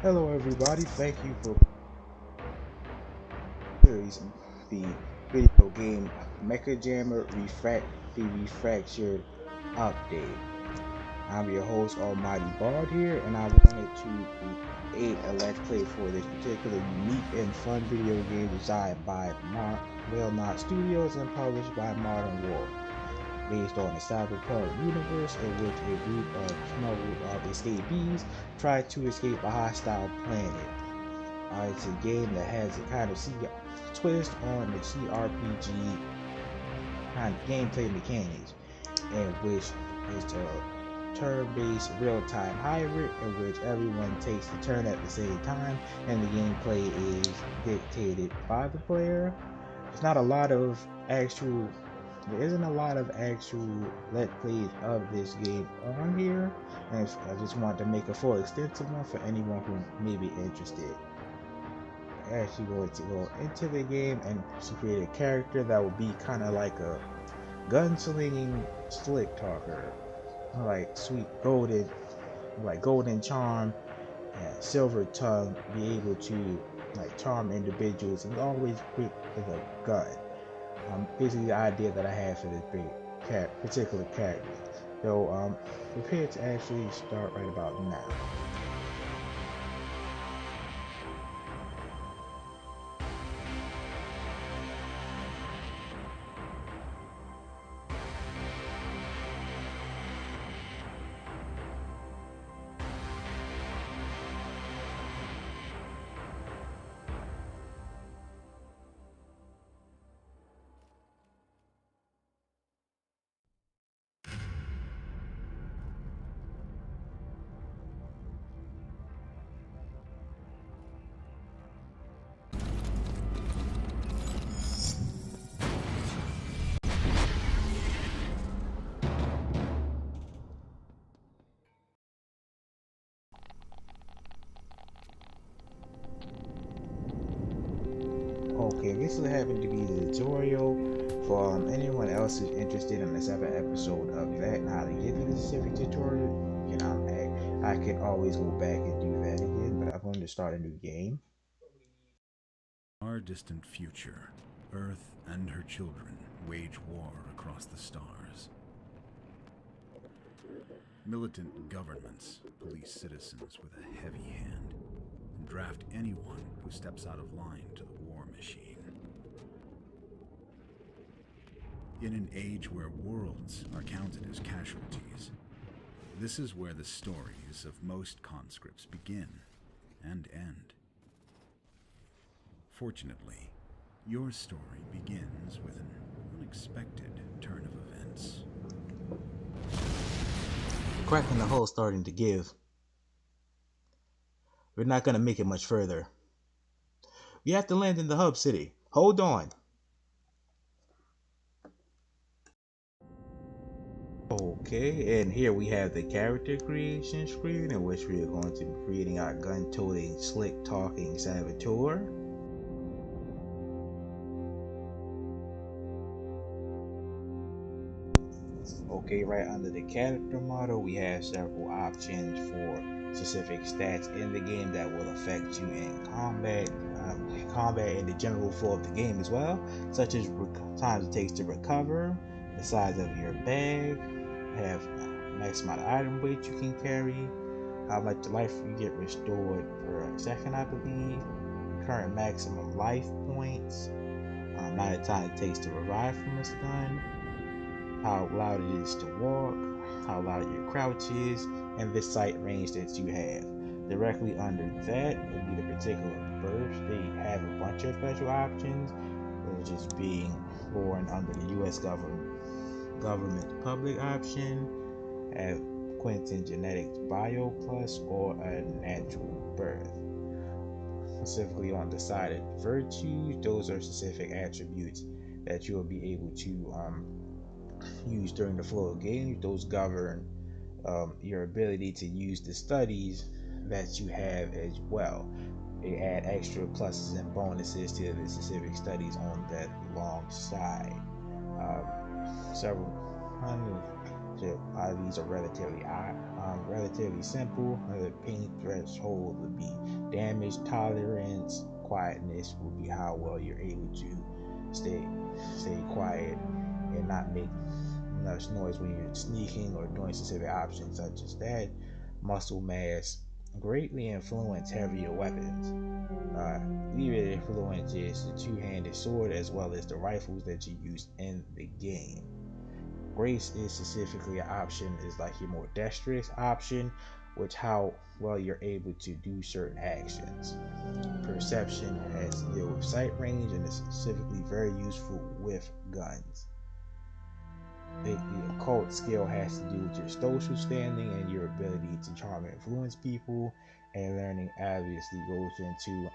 Hello everybody, thank you for series the video game Mechajammer the Refractured Update. I'm your host Almighty Bard here, and I wanted to create a let's play for this particular unique and fun video game designed by Not Studios and published by Modern War, based on a cyberpunk universe in which a group of smuggled escapees try to escape a hostile planet. It's a game that has a kind of twist on the CRPG kind of gameplay mechanics, and which is a turn-based real-time hybrid in which everyone takes the turn at the same time, and the gameplay is dictated by the player. There's not a lot of actual there isn't a lot of actual let's plays of this game on here, and I just want to make a full extensive one for anyone who may be interested. Actually going to go into the game and create a character that will be kind of like a gunslinging slick talker, like sweet golden charm and silver tongue, be able to like charm individuals and always quick with a gun. Basically the idea that I have for this particular character. So prepare to actually start right about now. Okay, this will happen to be the tutorial for anyone else who's interested in the 7th episode of that and how to get to the specific tutorial. I can always go back and do that again, but I'm going to start a new game. Our distant future, Earth and her children wage war across the stars. Militant governments police citizens with a heavy hand and draft anyone who steps out of line to the war machine. In an age where worlds are counted as casualties, this is where the stories of most conscripts begin and end. Fortunately, your story begins with an unexpected turn of events. Cracking the hull starting to give. We're not going to make it much further. We have to land in the hub city. Hold on. Okay, and here we have the character creation screen in which we are going to be creating our gun-toting, slick-talking saboteur. Okay, right under the character model, we have several options for specific stats in the game that will affect you in combat and the general flow of the game as well, such as times it takes to recover, the size of your bag, have max amount of item weight you can carry, how much life you get restored per second, I believe, current maximum life points, amount of time it takes to revive from a stun, how loud it is to walk, how loud your crouch is, and the sight range that you have. Directly under that would be the particular burst. They have a bunch of special options, just being born under the U.S. government public option, have Quentin Genetics Bio Plus, or a natural birth. Specifically on the side of virtues, those are specific attributes that you will be able to use during the flow of games. Those govern your ability to use the studies that you have as well. They add extra pluses and bonuses to the specific studies on that long side. Several these are relatively simple. The pain threshold would be Damage tolerance, quietness will be how well you're able to stay quiet and not make much noise when you're sneaking or doing specific options such as that. Muscle mass greatly influence heavier weapons. Leader influences the two-handed sword as well as the rifles that you use in the game. Grace is specifically an option, is like your more dexterous option, which how well you're able to do certain actions. Perception has to deal with sight range and is specifically very useful with guns. The occult skill has to do with your social standing and your ability to charm and influence people, and learning obviously goes into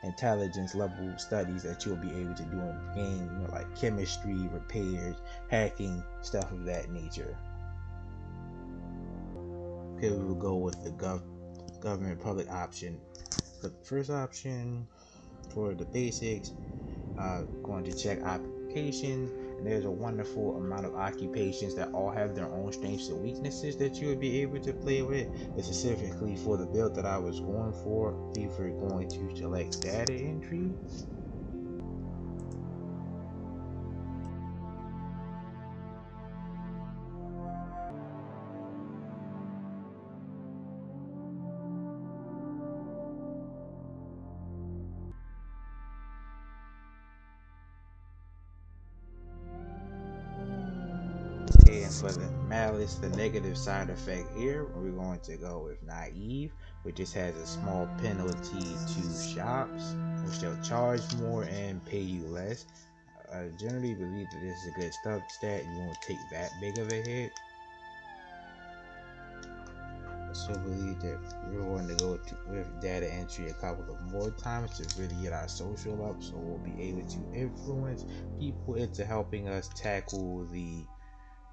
intelligence level studies that you'll be able to do in the game, like chemistry, repairs, hacking, stuff of that nature. Okay, we will go with the government public option. The first option for the basics, going to check occupations, and there's a wonderful amount of occupations that all have their own strengths and weaknesses that you would be able to play with. But specifically for the build that I was going for, we were going to select data entry. And for the malice, the negative side effect here, we're going to go with naive, which just has a small penalty to shops, which they'll charge more and pay you less. I generally believe that this is a good stat. You won't take that big of a hit. So believe that we're going to go with data entry a couple of more times to really get our social up, so we'll be able to influence people into helping us tackle the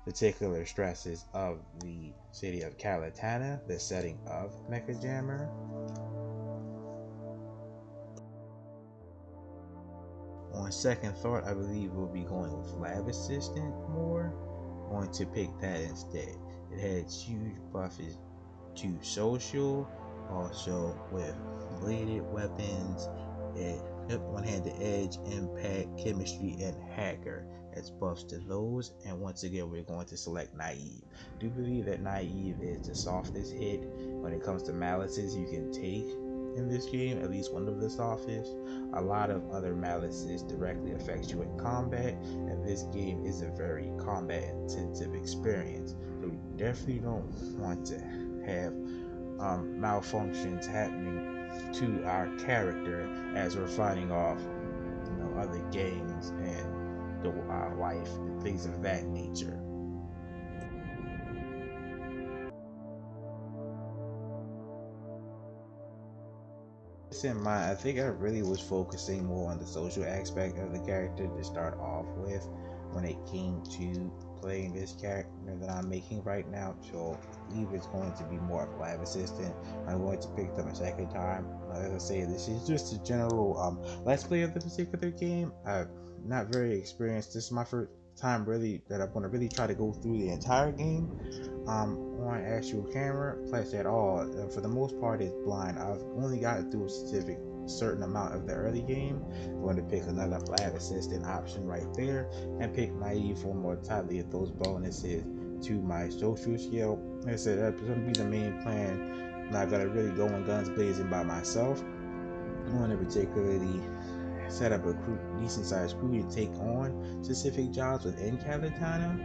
particular stresses of the city of Calitana, the setting of Mechajammer. On second thought, I believe we'll be going with Lab Assistant more. I'm going to pick that instead. It had huge buffs to social, also with bladed weapons, one-handed edge, impact, chemistry, and hacker. As buffs to those, and once again we're going to select naive. I do believe that naive is the softest hit when it comes to malices you can take in this game, at least one of the softest. A lot of other malices directly affect you in combat, and this game is a very combat intensive experience, so we definitely don't want to have malfunctions happening to our character as we're fighting off other gangs and the wife and things of that nature. In mind, I think I really was focusing more on the social aspect of the character to start off with when it came to playing this character that I'm making right now. So I believe it's going to be more of a lab assistant. I'm going to pick them a second time. As I say, this is just a general let's play of the particular game. I'm not very experienced. This is my first time really that I'm going to really try to go through the entire game on actual camera plus at all. For the most part it's blind. I've only got through a certain amount of the early game. I'm going to pick another lab assistant option right there and pick naive for more tightly of those bonuses to my social skill. Like I said, that's going to be the main plan. I'm not going to really go in guns blazing by myself. I want to particularly set up a decent sized crew to take on specific jobs within Calitana.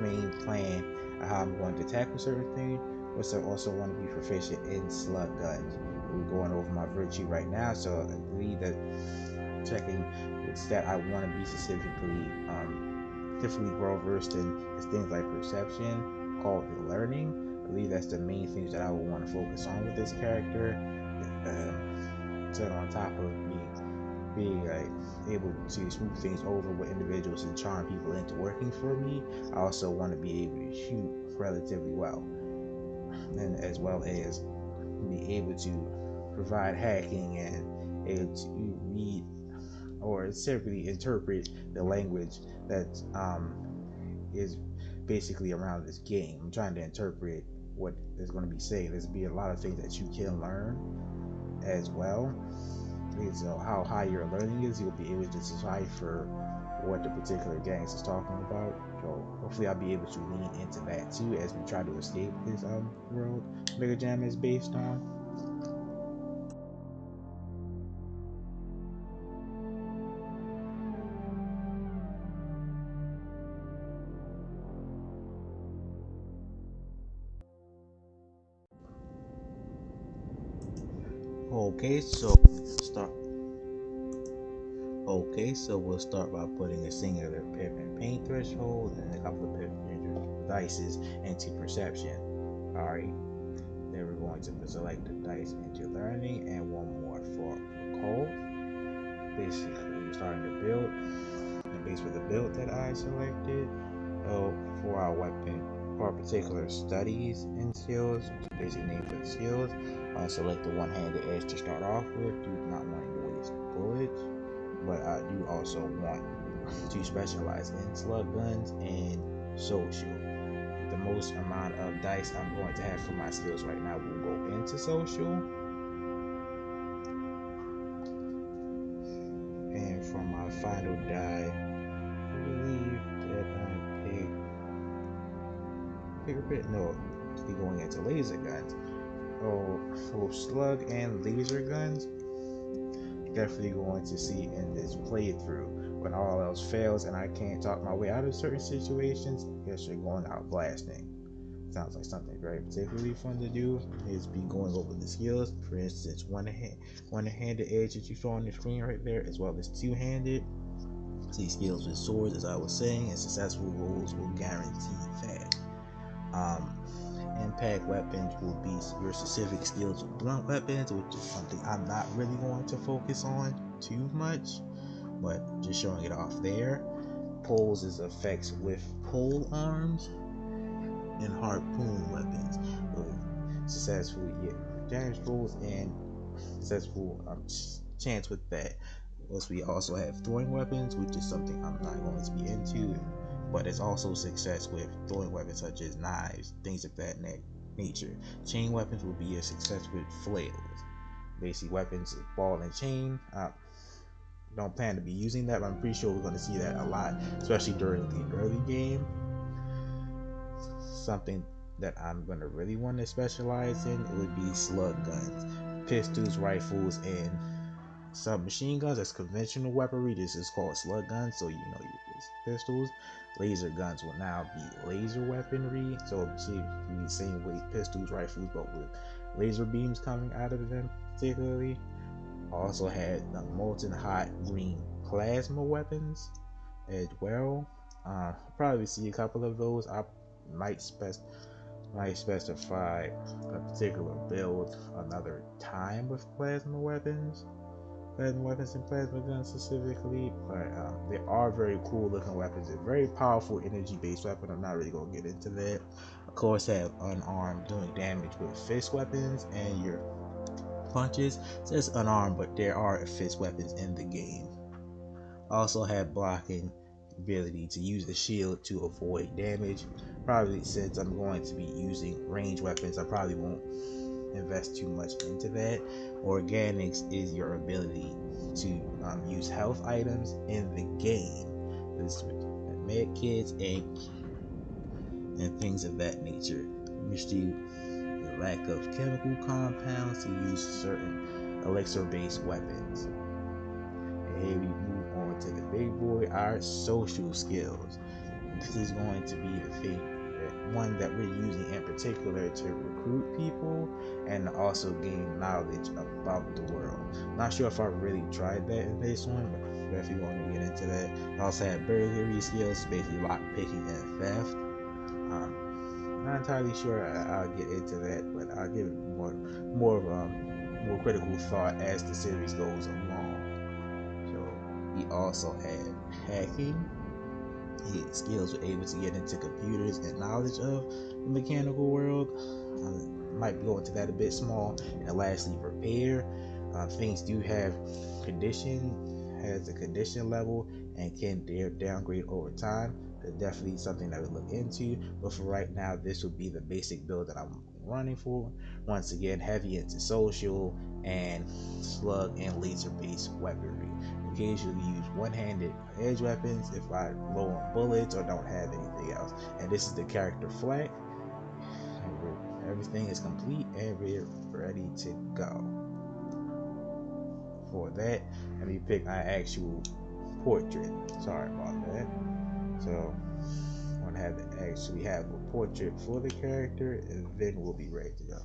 Main plan of how I'm going to tackle certain things, but I also want to be proficient in slug guns. We're going over my virtue right now, so I believe that checking that I want to be specifically well versed in is things like perception, called the learning. I believe that's the main things that I would want to focus on with this character. So on top of being able to smooth things over with individuals and charm people into working for me, I also want to be able to shoot relatively well, and as well as be able to provide hacking and able to read or simply interpret the language that is basically around this game. I'm trying to interpret what is going to be said. There's be a lot of things that you can learn as well. So how high your learning is, you'll be able to decipher what the particular gangs is talking about. So hopefully I'll be able to lean into that too as we try to escape this world Mechajammer is based on. Okay, so start. Okay, so we'll start by putting a singular peppermint paint threshold and a couple of peppermint dices into perception. Alright, then we're going to select the dice into learning and one more for cold. Basically, we're starting to build. And based with the build that I selected, for our weapon, for our particular studies and skills, which is basically name for the skills, select the one-handed edge to start off with. Do not want to waste bullets, but I do also want to specialize in slug guns and social. The most amount of dice I'm going to have for my skills right now will go into social. And for my final die, I believe that I pick no, be going into laser guns. For slug and laser guns, definitely going to see in this playthrough. When all else fails and I can't talk my way out of certain situations, I guess you're going out blasting. Sounds like something very particularly fun to do is be going over the skills. For instance, one-handed edge that you saw on the screen right there, as well as two-handed. See skills with swords, as I was saying, and successful rolls will guarantee that. Impact weapons will be your specific skills with blunt weapons, which is something I'm not really going to focus on too much, but just showing it off there. Poles is effects with pole arms and harpoon weapons with successful damage rolls and successful chance with that. Plus, we also have throwing weapons, which is something I'm not going to be into, but it's also success with throwing weapons such as knives, things of that nature. Chain weapons will be a success with flails. Basically, weapons ball and chain. Don't plan to be using that, but I'm pretty sure we're going to see that a lot, especially during the early game. Something that I'm going to really want to specialize in would be slug guns, pistols, rifles, and submachine guns. That's conventional weaponry. This is called slug guns, so you know your pistols. Laser guns will now be laser weaponry, so see the same way pistols, rifles, but with laser beams coming out of them particularly. Also had the molten hot green plasma weapons as well. Probably see a couple of those. I might specify a particular build another time with plasma weapons and plasma guns specifically, but they are very cool looking weapons. They're very powerful energy based weapon. I'm not really gonna get into that. Of course, have unarmed doing damage with fist weapons and your punches. It says unarmed, but there are fist weapons in the game. Also have blocking ability to use the shield to avoid damage. Probably since I'm going to be using range weapons, I probably won't invest too much into that. Organics is your ability to use health items in the game. This med kits and things of that nature. Mystery, the lack of chemical compounds to use certain elixir-based weapons. And here we move on to the big boy, our social skills. This is going to be the thing, one that we're using in particular to recruit people and also gain knowledge about the world. Not sure if I really tried that in this one, but definitely want to get into that. I also have burglary skills, basically lock picking and theft. Not entirely sure I'll get into that, but I'll give it more critical thought as the series goes along. So we also have hacking. Skills were able to get into computers and knowledge of the mechanical world. Might go into that a bit small. And lastly, repair. Things do have has a condition level and can downgrade over time. definitely something that we look into. But for right now, this will be the basic build that I'm running for. Once again, heavy into social and slug and laser based weaponry. Occasionally use one-handed edge weapons if I'm low on bullets or don't have anything else. And this is the character Flak. Everything is complete and we're ready to go. For that, let me pick my actual portrait. Sorry about that. So I'm gonna have to actually have a portrait for the character, and then we'll be ready to go.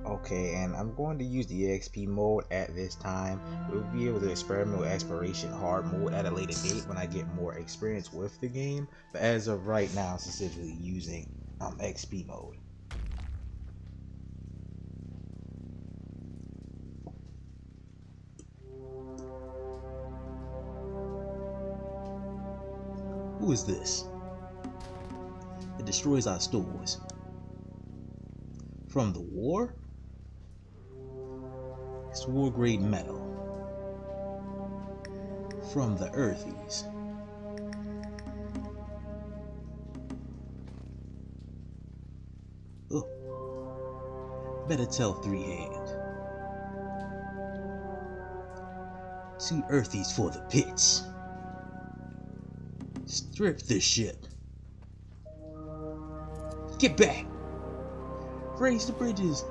Okay, and I'm going to use the XP mode at this time. We'll be able to experiment with exploration hard mode at a later date when I get more experience with the game. But as of right now, I'm specifically using XP mode. Who is this? It destroys our stores. From the war? It's war-grade metal. From the Earthies. Oh, better tell three-hand. 2 Earthies for the pits. Strip this ship. Get back! Raise the bridges!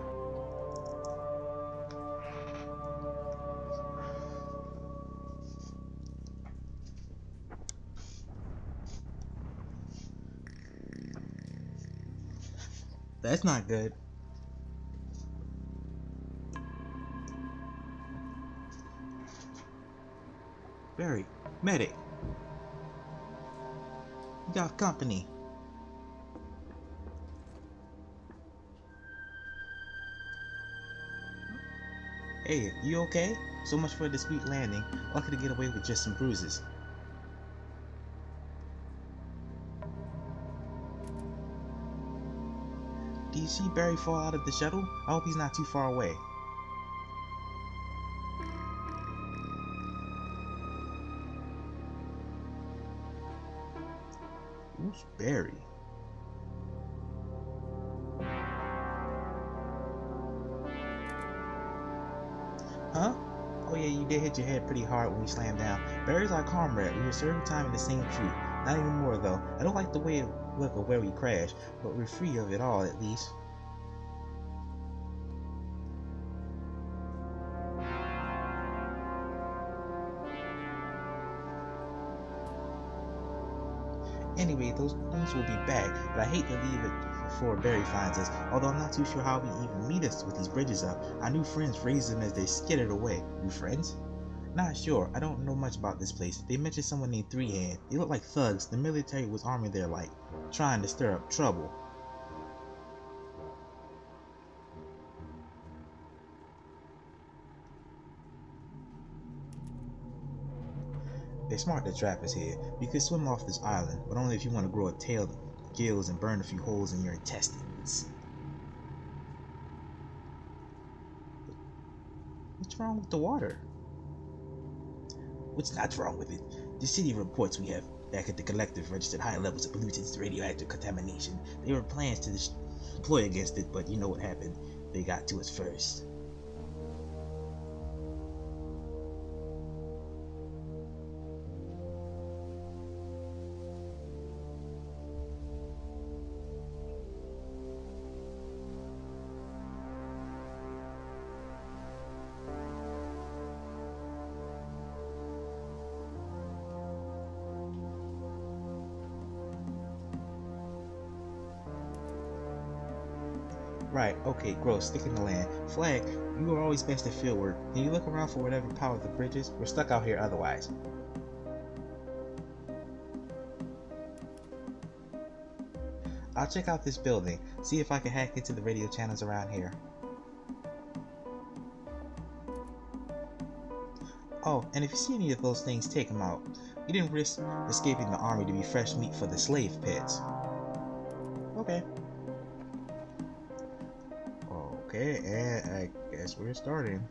That's not good. Barry, medic! You got company. Hey, you okay? So much for a discreet landing. Lucky to get away with just some bruises. Do you see Barry fall out of the shuttle? I hope he's not too far away. Who's Barry? Huh? Oh yeah, you did hit your head pretty hard when you slammed down. Barry's our comrade. We were serving time in the same crew. Not anymore though. I don't like the way it looked of where we crashed, but we're free of it all at least. Anyway, those things will be back, but I hate to leave it before Barry finds us, although I'm not too sure how he even meet us with these bridges up. Our new friends raised them as they skittered away. New friends? Not sure. I don't know much about this place. They mentioned someone named Three Hand. They look like thugs. The military was arming their like, trying to stir up trouble. They're smart to trap us here. We could swim off this island, but only if you want to grow a tail, gills, and burn a few holes in your intestines. What's wrong with the water? What's not wrong with it? The city reports we have back at the collective registered high levels of pollutants, radioactive contamination. There were plans to deploy against it, but you know what happened. They got to us first. Right, okay, gross, sticking to land. Flag, you are always best at field work. Can you look around for whatever power the bridges? We're stuck out here otherwise. I'll check out this building, see if I can hack into the radio channels around here. Oh, and if you see any of those things, take them out. You didn't risk escaping the army to be fresh meat for the slave pits. Okay. Okay, and I guess we're starting.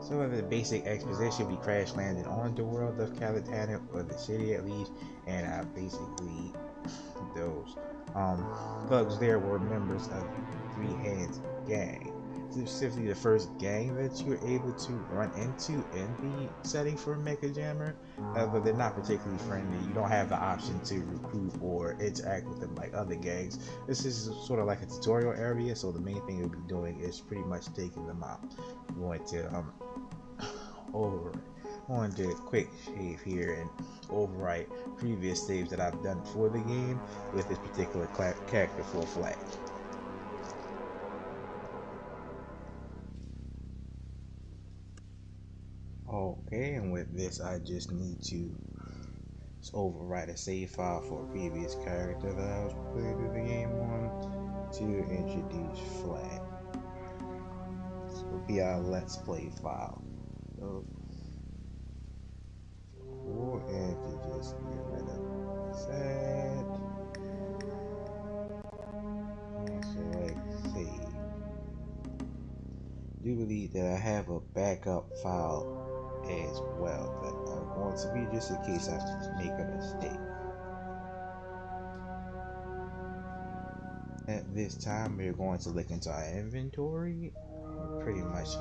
So in the basic exposition, we crash landed on the world of Calitana, or the city at least, and basically those thugs there were members of Three Hands Gang. Specifically the first gang that you're able to run into in the setting for Mechajammer, but they're not particularly friendly. You don't have the option to recruit or interact with them like other gangs. This is sort of like a tutorial area, so the main thing you'll be doing is pretty much taking them out. I'm going to quick save here and overwrite previous saves that I've done for the game with this particular character for Flak. Okay, and with this I just need to overwrite a save file for a previous character that I was playing through the game on to introduce Flak. This will be our Let's Play file. So, and to just get rid of that. And select save. I do believe that I have a backup file as well that I'm going to be just in case I make a mistake. At this time, we're going to look into our inventory. Pretty much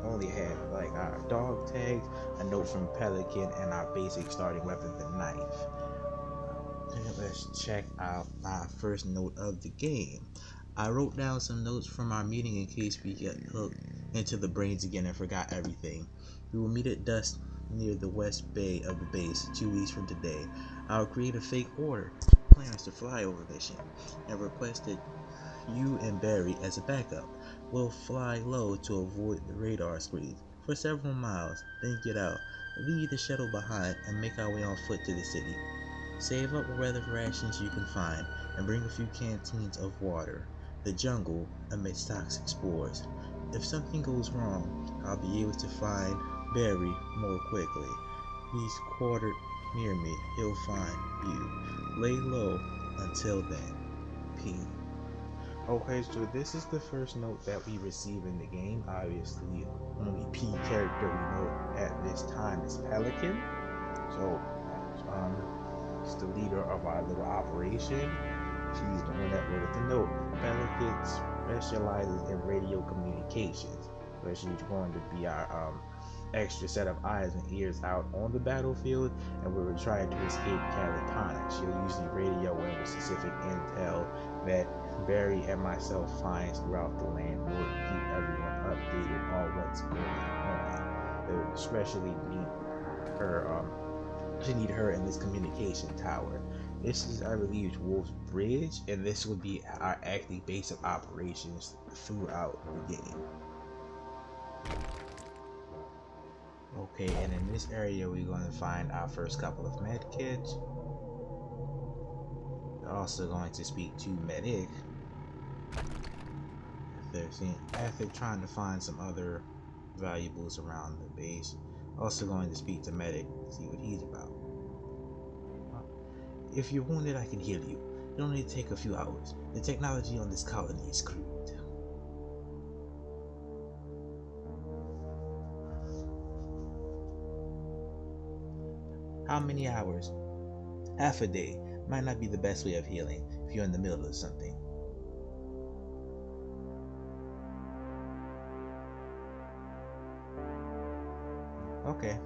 only have like our dog tags, a note from Pelican, and our basic starting weapon, the knife. Let's check out our first note of the game. I wrote down some notes from our meeting in case we get hooked into the brains again and forgot everything. We will meet at dusk near the west bay of the base 2 weeks from today. I'll create a fake order, plans to fly over mission, and requested you and Barry as a backup. We'll fly low to avoid the radar screens for several miles, then get out, leave the shuttle behind, and make our way on foot to the city. Save up whatever rations you can find, and bring a few canteens of water. The jungle emits toxic spores. If something goes wrong, I'll be able to find Barry more quickly. He's quartered near me. He'll find you. Lay low until then. P. Okay, so this is the first note that we receive in the game. Obviously, only P character we know at this time is Pelican. So, she's the leader of our little operation. She's the one that wrote the note. Pelican specializes in radio communications, but she's going to be our extra set of eyes and ears out on the battlefield, and we were trying to escape Calitana. She'll use the radio in with specific intel that Barry and myself finds throughout the land in order to keep everyone updated on what's going on. They would especially need her in this communication tower. This is, I believe, Wolf's Bridge, and this would be our active base of operations throughout the game. Okay, and in this area we're going to find our first couple of med kits. We're also going to speak to Medic after trying to find some other valuables around the base. Also going to speak to Medic, see what he's about. If you're wounded, I can heal you. It'll only take a few hours. The technology on this colony is crude. How many hours? Half a day. Might not be the best way of healing if you're in the middle of something. Okay.